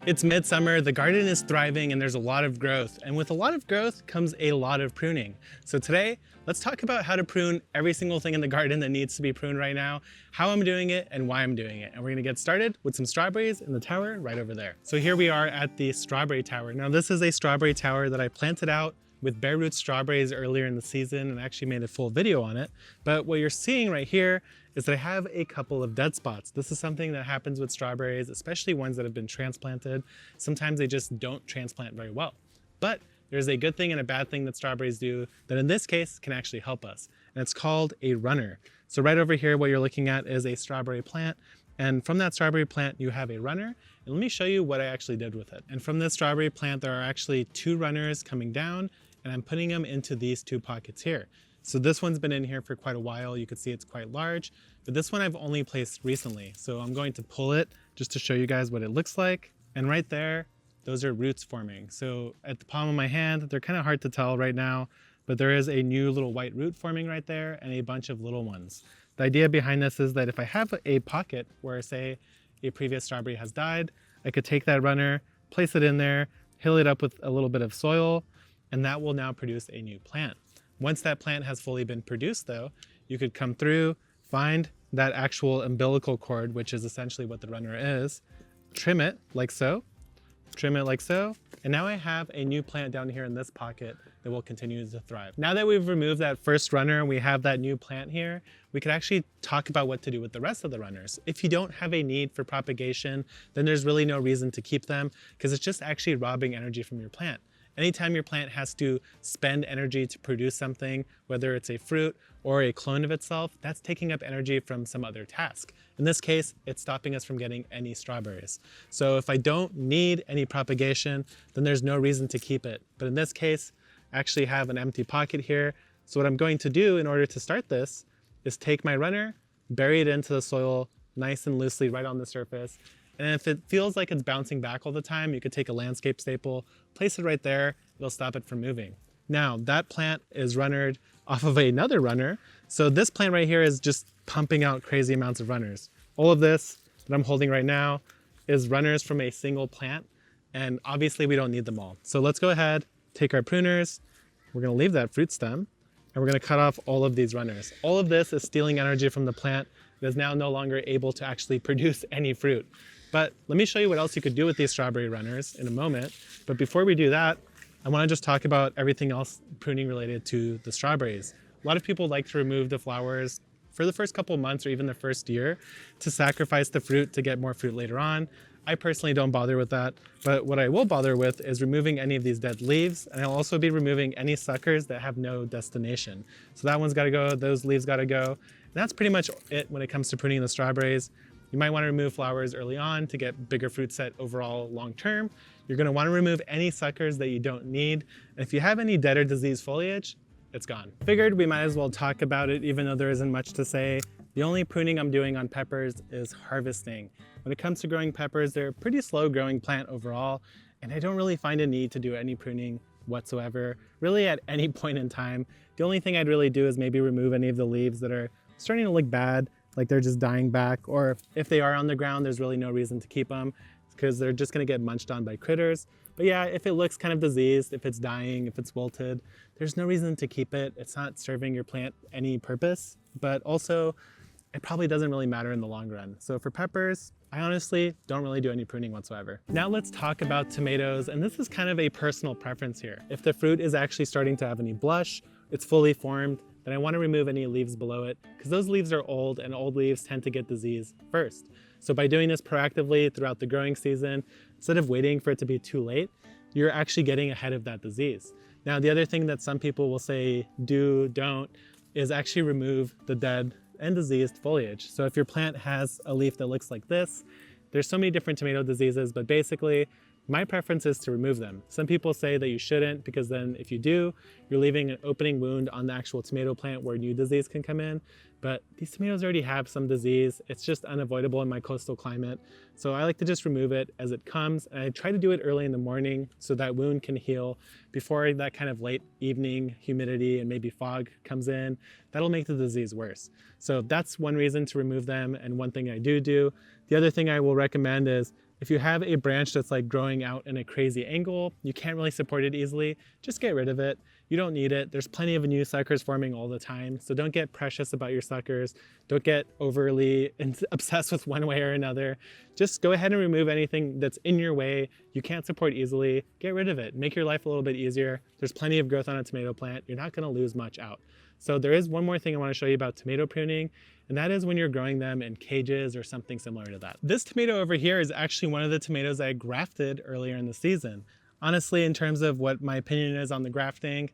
It's midsummer, the garden is thriving, and there's a lot of growth. And with a lot of growth comes a lot of pruning. So today, let's talk about how to prune every single thing in the garden that needs to be pruned right now, how I'm doing it, and why I'm doing it. And we're gonna get started with some strawberries in the tower right over there. So here we are at the strawberry tower. Now this is a strawberry tower that I planted out with bare root strawberries earlier in the season and actually made a full video on it. But what you're seeing right here is that I have a couple of dead spots. This is something that happens with strawberries, especially ones that have been transplanted. Sometimes they just don't transplant very well. But there's a good thing and a bad thing that strawberries do that in this case can actually help us. And it's called a runner. So right over here, what you're looking at is a strawberry plant. And from that strawberry plant, you have a runner. And let me show you what I actually did with it. And from this strawberry plant, there are actually two runners coming down, and I'm putting them into these two pockets here. So this one's been in here for quite a while. You can see it's quite large, but this one I've only placed recently. So I'm going to pull it just to show you guys what it looks like. And right there, those are roots forming. So at the palm of my hand, they're kind of hard to tell right now, but there is a new little white root forming right there and a bunch of little ones. The idea behind this is that if I have a pocket where, say, a previous strawberry has died, I could take that runner, place it in there, hill it up with a little bit of soil, and that will now produce a new plant. Once that plant has fully been produced though, you could come through, find that actual umbilical cord, which is essentially what the runner is, trim it like so, and now I have a new plant down here in this pocket that will continue to thrive. Now that we've removed that first runner and we have that new plant here, we could actually talk about what to do with the rest of the runners. If you don't have a need for propagation, then there's really no reason to keep them because it's just actually robbing energy from your plant. Anytime your plant has to spend energy to produce something, whether it's a fruit or a clone of itself, that's taking up energy from some other task. In this case, it's stopping us from getting any strawberries. So if I don't need any propagation, then there's no reason to keep it. But in this case, I actually have an empty pocket here. So what I'm going to do in order to start this is take my runner, bury it into the soil nice and loosely right on the surface. And if it feels like it's bouncing back all the time, you could take a landscape staple, place it right there, it'll stop it from moving. Now that plant is runnered off of another runner. So this plant right here is just pumping out crazy amounts of runners. All of this that I'm holding right now is runners from a single plant. And obviously we don't need them all. So let's go ahead, take our pruners. We're gonna leave that fruit stem and we're gonna cut off all of these runners. All of this is stealing energy from the plant that is now no longer able to actually produce any fruit. But let me show you what else you could do with these strawberry runners in a moment. But before we do that, I want to just talk about everything else pruning related to the strawberries. A lot of people like to remove the flowers for the first couple of months or even the first year to sacrifice the fruit to get more fruit later on. I personally don't bother with that, but what I will bother with is removing any of these dead leaves, and I'll also be removing any suckers that have no destination. So that one's gotta go, those leaves gotta go. And that's pretty much it when it comes to pruning the strawberries. You might want to remove flowers early on to get bigger fruit set overall long term. You're going to want to remove any suckers that you don't need. And if you have any dead or diseased foliage, it's gone. Figured we might as well talk about it even though there isn't much to say. The only pruning I'm doing on peppers is harvesting. When it comes to growing peppers, they're a pretty slow growing plant overall, and I don't really find a need to do any pruning whatsoever, really at any point in time. The only thing I'd really do is maybe remove any of the leaves that are starting to look bad, like they're just dying back, or if they are on the ground, there's really no reason to keep them because they're just gonna get munched on by critters. But yeah, if it looks kind of diseased, if it's dying, if it's wilted, there's no reason to keep it. It's not serving your plant any purpose, but also it probably doesn't really matter in the long run. So for peppers, I honestly don't really do any pruning whatsoever. Now let's talk about tomatoes, and this is kind of a personal preference here. If the fruit is actually starting to have any blush, it's fully formed, then I want to remove any leaves below it because those leaves are old and old leaves tend to get disease first. So by doing this proactively throughout the growing season, instead of waiting for it to be too late, you're actually getting ahead of that disease. Now, the other thing that some people will say don't, is actually remove the dead and diseased foliage. So if your plant has a leaf that looks like this, there's so many different tomato diseases, but basically my preference is to remove them. Some people say that you shouldn't because then if you do, you're leaving an opening wound on the actual tomato plant where new disease can come in. But these tomatoes already have some disease. It's just unavoidable in my coastal climate. So I like to just remove it as it comes. And I try to do it early in the morning so that wound can heal before that kind of late evening humidity and maybe fog comes in. That'll make the disease worse. So that's one reason to remove them and one thing I do. The other thing I will recommend is If you have a branch that's like growing out in a crazy angle, you can't really support it easily, just get rid of it. You don't need it. There's plenty of new suckers forming all the time, so don't get precious about your suckers. Don't get overly obsessed with one way or another. Just go ahead and remove anything that's in your way, you can't support easily, get rid of it. Make your life a little bit easier. There's plenty of growth on a tomato plant. You're not gonna lose much out. So there is one more thing I wanna show you about tomato pruning, and that is when you're growing them in cages or something similar to that. This tomato over here is actually one of the tomatoes I grafted earlier in the season. Honestly, in terms of what my opinion is on the grafting,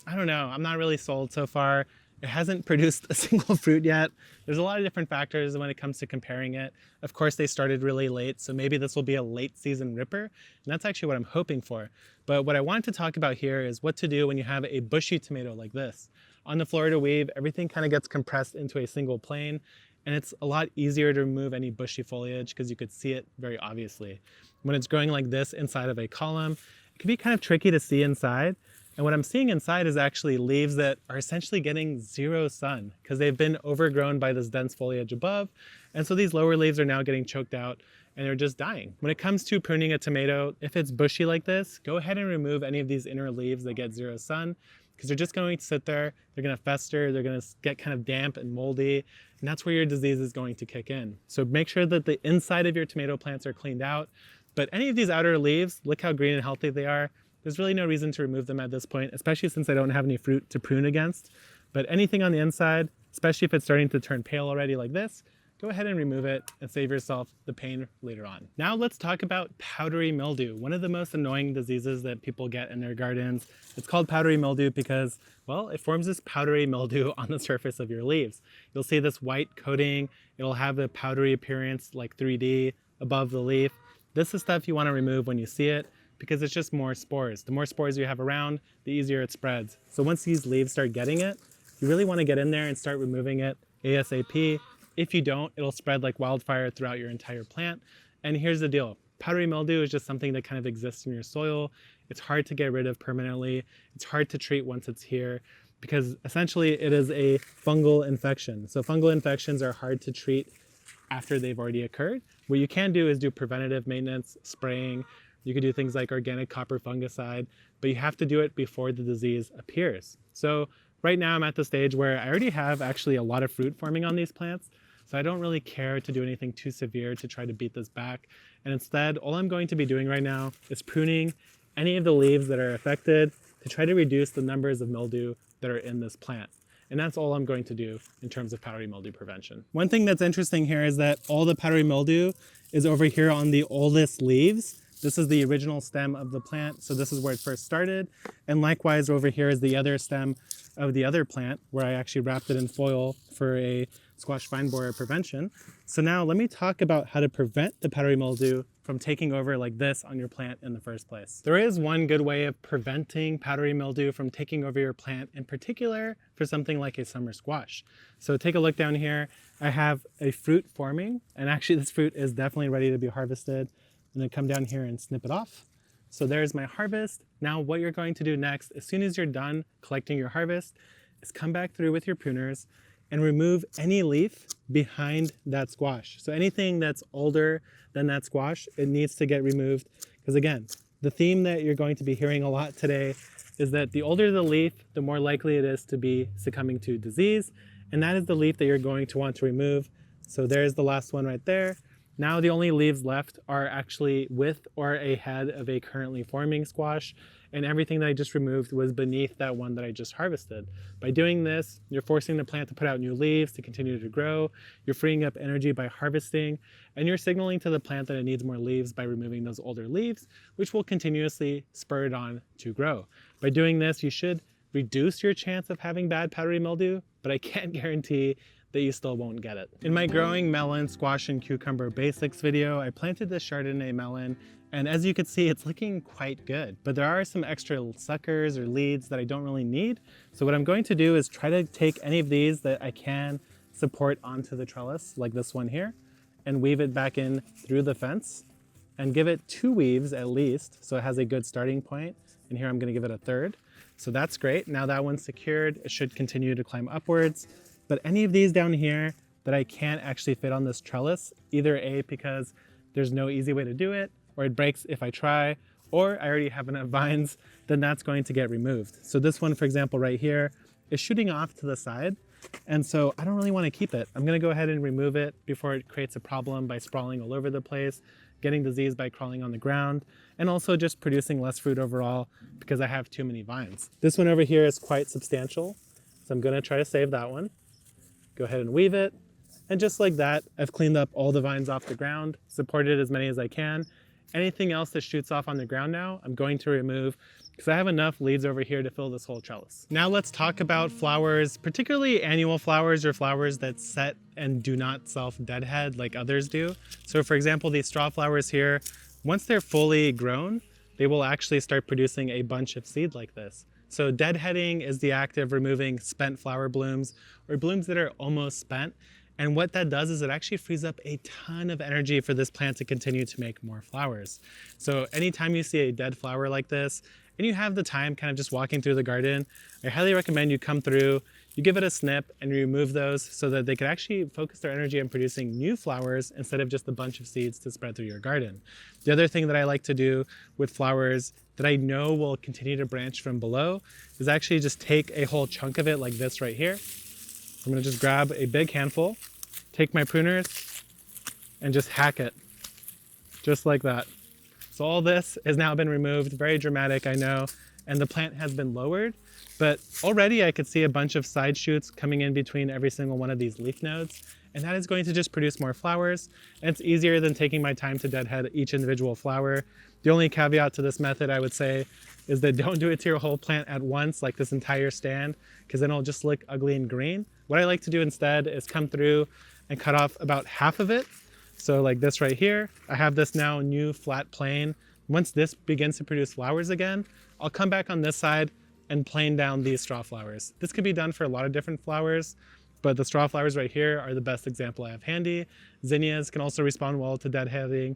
I don't know, I'm not really sold so far. It hasn't produced a single fruit yet. There's a lot of different factors when it comes to comparing it. Of course, they started really late, so maybe this will be a late season ripper, and that's actually what I'm hoping for. But what I wanted to talk about here is what to do when you have a bushy tomato like this. On the Florida weave, everything kind of gets compressed into a single plane, and it's a lot easier to remove any bushy foliage because you could see it very obviously. When it's growing like this inside of a column, it can be kind of tricky to see inside. And what I'm seeing inside is actually leaves that are essentially getting zero sun because they've been overgrown by this dense foliage above. And so these lower leaves are now getting choked out and they're just dying. When it comes to pruning a tomato, if it's bushy like this, go ahead and remove any of these inner leaves that get zero sun because they're just going to sit there, they're going to fester, they're going to get kind of damp and moldy, and that's where your disease is going to kick in. So make sure that the inside of your tomato plants are cleaned out. But any of these outer leaves, look how green and healthy they are. There's really no reason to remove them at this point, especially since I don't have any fruit to prune against. But anything on the inside, especially if it's starting to turn pale already like this, go ahead and remove it and save yourself the pain later on. Now let's talk about powdery mildew, one of the most annoying diseases that people get in their gardens. It's called powdery mildew because, well, it forms this powdery mildew on the surface of your leaves. You'll see this white coating. It'll have a powdery appearance like 3D above the leaf. This is stuff you want to remove when you see it, because it's just more spores. The more spores you have around, the easier it spreads. So once these leaves start getting it, you really want to get in there and start removing it ASAP. If you don't, it'll spread like wildfire throughout your entire plant. And here's the deal. Powdery mildew is just something that kind of exists in your soil. It's hard to get rid of permanently. It's hard to treat once it's here because essentially it is a fungal infection. So fungal infections are hard to treat after they've already occurred. What you can do is do preventative maintenance, spraying. You could do things like organic copper fungicide, but you have to do it before the disease appears. So right now I'm at the stage where I already have actually a lot of fruit forming on these plants. So I don't really care to do anything too severe to try to beat this back. And instead, all I'm going to be doing right now is pruning any of the leaves that are affected to try to reduce the numbers of mildew that are in this plant. And that's all I'm going to do in terms of powdery mildew prevention. One thing that's interesting here is that all the powdery mildew is over here on the oldest leaves. This is the original stem of the plant, so this is where it first started. And likewise, over here is the other stem of the other plant, where I actually wrapped it in foil for a squash vine borer prevention. So now let me talk about how to prevent the powdery mildew from taking over like this on your plant in the first place. There is one good way of preventing powdery mildew from taking over your plant, in particular for something like a summer squash. So take a look down here. I have a fruit forming, and actually this fruit is definitely ready to be harvested. I'm gonna come down here and snip it off. So there's my harvest. Now what you're going to do next, as soon as you're done collecting your harvest, is come back through with your pruners and remove any leaf behind that squash. So anything that's older than that squash, it needs to get removed. Because again, the theme that you're going to be hearing a lot today is that the older the leaf, the more likely it is to be succumbing to disease. And that is the leaf that you're going to want to remove. So there's the last one right there. Now the only leaves left are actually with or ahead of a currently forming squash, and everything that I just removed was beneath that one that I just harvested. By doing this, you're forcing the plant to put out new leaves to continue to grow, you're freeing up energy by harvesting, and you're signaling to the plant that it needs more leaves by removing those older leaves, which will continuously spur it on to grow. By doing this, you should reduce your chance of having bad powdery mildew, but I can't guarantee that you still won't get it. In my growing melon, squash, and cucumber basics video, I planted this Chardonnay melon, and as you can see, it's looking quite good. But there are some extra suckers or leads that I don't really need. So what I'm going to do is try to take any of these that I can support onto the trellis, like this one here, and weave it back in through the fence, and give it 2 weaves at least, so it has a good starting point. And here I'm gonna give it a 3rd. So that's great. Now that one's secured, it should continue to climb upwards. But any of these down here that I can't actually fit on this trellis, either A, because there's no easy way to do it, or it breaks if I try, or I already have enough vines, then that's going to get removed. So this one, for example, right here is shooting off to the side. And so I don't really want to keep it. I'm going to go ahead and remove it before it creates a problem by sprawling all over the place, getting disease by crawling on the ground, and also just producing less fruit overall because I have too many vines. This one over here is quite substantial, so I'm going to try to save that one. Go ahead and weave it. And just like that, I've cleaned up all the vines off the ground, supported as many as I can. Anything else that shoots off on the ground now, I'm going to remove because I have enough leaves over here to fill this whole trellis. Now let's talk about flowers, particularly annual flowers or flowers that set and do not self-deadhead like others do. So for example, these straw flowers here, once they're fully grown, they will actually start producing a bunch of seed like this. So deadheading is the act of removing spent flower blooms or blooms that are almost spent. And what that does is it actually frees up a ton of energy for this plant to continue to make more flowers. So anytime you see a dead flower like this, and you have the time kind of just walking through the garden, I highly recommend you come through, you give it a snip and remove those so that they can actually focus their energy on producing new flowers instead of just a bunch of seeds to spread through your garden. The other thing that I like to do with flowers that I know will continue to branch from below is actually just take a whole chunk of it like this right here. I'm gonna just grab a big handful, take my pruners, and just hack it, just like that. So all this has now been removed, very dramatic, I know, and the plant has been lowered, but already I could see a bunch of side shoots coming in between every single one of these leaf nodes, and that is going to just produce more flowers, and it's easier than taking my time to deadhead each individual flower. The only caveat to this method, I would say, is that don't do it to your whole plant at once, like this entire stand, because then it'll just look ugly and green. What I like to do instead is come through and cut off about half of it. So like this right here, I have this now new flat plane. Once this begins to produce flowers again, I'll come back on this side and plane down these straw flowers. This could be done for a lot of different flowers, but the straw flowers right here are the best example I have handy. Zinnias can also respond well to deadheading,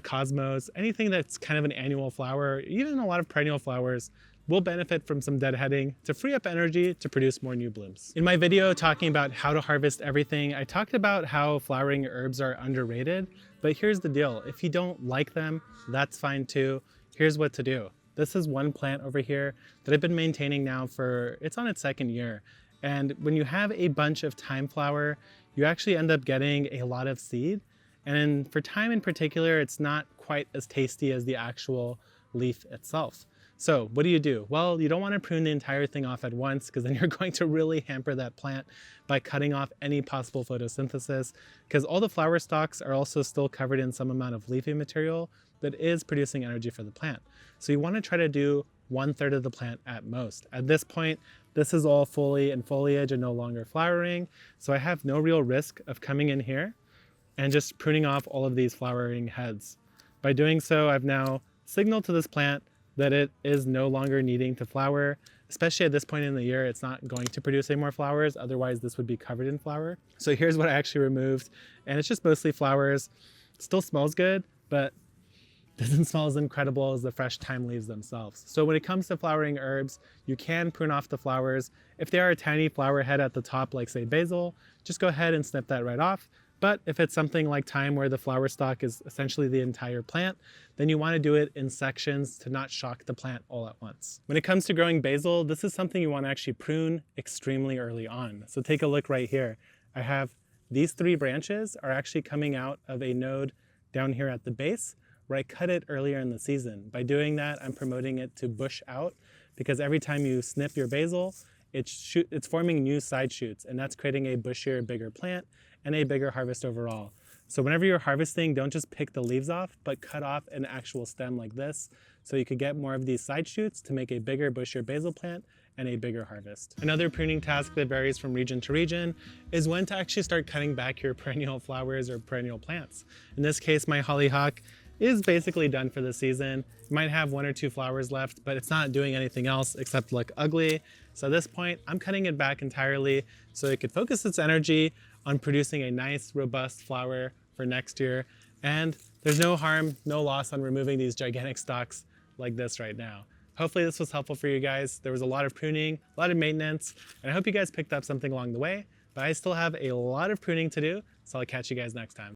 cosmos, anything that's kind of an annual flower, even a lot of perennial flowers will benefit from some deadheading to free up energy to produce more new blooms. In my video talking about how to harvest everything, I talked about how flowering herbs are underrated, but here's the deal. If you don't like them, that's fine too. Here's what to do. This is one plant over here that I've been maintaining now it's on its second year. And when you have a bunch of thyme flower, you actually end up getting a lot of seed. And for thyme in particular, it's not quite as tasty as the actual leaf itself. So what do? Well, you don't want to prune the entire thing off at once because then you're going to really hamper that plant by cutting off any possible photosynthesis, because all the flower stalks are also still covered in some amount of leafy material that is producing energy for the plant. So you want to try to do 1/3 of the plant at most. At this point, this is all fully in foliage and no longer flowering, so I have no real risk of coming in here and just pruning off all of these flowering heads. By doing so, I've now signaled to this plant that it is no longer needing to flower, especially at this point in the year. It's not going to produce any more flowers, otherwise this would be covered in flower. So here's what I actually removed, and it's just mostly flowers. Still smells good, but doesn't smell as incredible as the fresh thyme leaves themselves. So when it comes to flowering herbs, you can prune off the flowers. If there are a tiny flower head at the top, like say basil, just go ahead and snip that right off. But if it's something like thyme where the flower stalk is essentially the entire plant, then you want to do it in sections to not shock the plant all at once. When it comes to growing basil, this is something you want to actually prune extremely early on. So take a look right here. I have these 3 branches are actually coming out of a node down here at the base where I cut it earlier in the season. By doing that, I'm promoting it to bush out, because every time you snip your basil, it's forming new side shoots, and that's creating a bushier, bigger plant and a bigger harvest overall. So whenever you're harvesting, don't just pick the leaves off, but cut off an actual stem like this, so you could get more of these side shoots to make a bigger, bushier basil plant and a bigger harvest. Another pruning task that varies from region to region is when to actually start cutting back your perennial flowers or perennial plants. In this case, my hollyhock is basically done for the season. It might have 1 or 2 flowers left, but it's not doing anything else except look ugly. So at this point, I'm cutting it back entirely so it could focus its energy on producing a nice, robust flower for next year. And there's no harm, no loss on removing these gigantic stalks like this right now. Hopefully this was helpful for you guys. There was a lot of pruning, a lot of maintenance, and I hope you guys picked up something along the way, but I still have a lot of pruning to do, so I'll catch you guys next time.